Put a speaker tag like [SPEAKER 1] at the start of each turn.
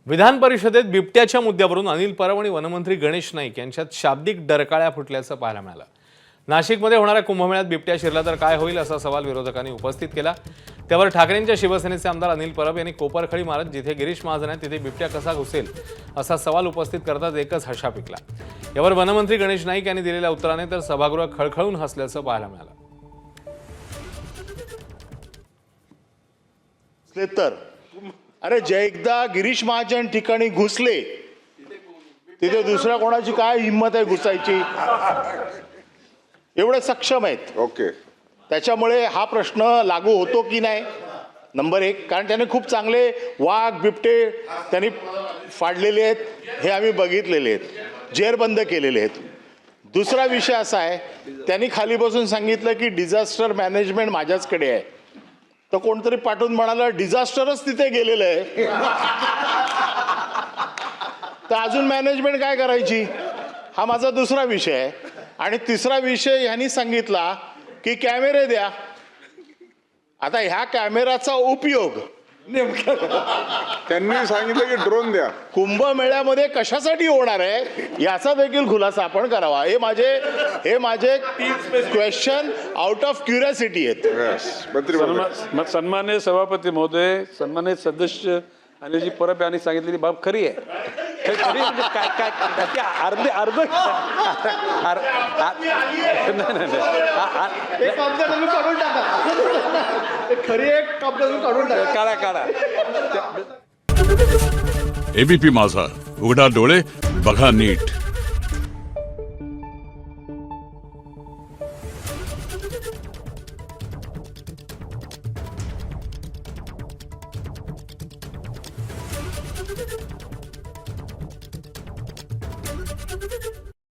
[SPEAKER 1] विधान परिषदेत बिबट्याच्या मुद्द्यावरून अनिल परब आणि वनमंत्री गणेश नाईक यांच्यात शाब्दिक डरकाळ्या फुटल्याचं पाहायला मिळालं। नाशिकमध्ये होणाऱ्या कुंभमेळ्यात बिबट्या शिरला तर काय होईल असा सवाल विरोधकांनी उपस्थित केला। त्यावर ठाकरेंच्या शिवसेनेचे आमदार अनिल परब यांनी कोपरखळी मारत जिथे गिरीश महाजन आहे तिथे बिबट्या कसा घुसेल असा सवाल उपस्थित करताच एकच हशा पिकला। यावर वनमंत्री गणेश नाईक यांनी दिलेल्या उत्तराने तर सभागृह खळखळून हसल्याचं पाहायला मिळालं।
[SPEAKER 2] तर अरे जे एकदा गिरीश महाजन ठिकाणी घुसले तिथे दुसऱ्या कोणाची काय हिंमत आहे घुसायची? एवढे सक्षम आहेत।
[SPEAKER 3] ओके,
[SPEAKER 2] त्याच्यामुळे हा प्रश्न लागू होतो की नाही नंबर एक, कारण त्याने खूप चांगले वाघ बिबटे त्यांनी फाडलेले आहेत, हे आम्ही बघितलेले आहेत, जेरबंद केलेले आहेत। दुसरा विषय असा आहे, त्यांनी खाली बसून सांगितलं की डिझास्टर मॅनेजमेंट माझ्याचकडे आहे, तर कोणतरी पाठवून म्हणाला डिझास्टरच तिथे गेलेलं आहे तर अजून मॅनेजमेंट काय करायची? हा माझा दुसरा विषय आहे। आणि तिसरा विषय ह्यांनी सांगितला की कॅमेरे द्या। आता ह्या कॅमेराचा उपयोग
[SPEAKER 3] त्यांनी सांगितलं की ड्रोन द्या।
[SPEAKER 2] कुंभमेळ्यामध्ये कशासाठी होणार आहे याचा देखील खुलासा आपण करावा। हे माझे क्वेश्चन आउट ऑफ क्युरियोसिटी आहेत।
[SPEAKER 3] मंत्री महोदय,
[SPEAKER 4] सन्मान्य सभापती महोदय, सन्मान्य सदस्य अनिलजी परब यांनी सांगितलेली बाब खरी आहे। खरी म्हणजे काय काय त्याची अर्धे अर्ध काढा काढा।
[SPEAKER 5] एबीपी माझा, उघडा डोळे बघा नीट।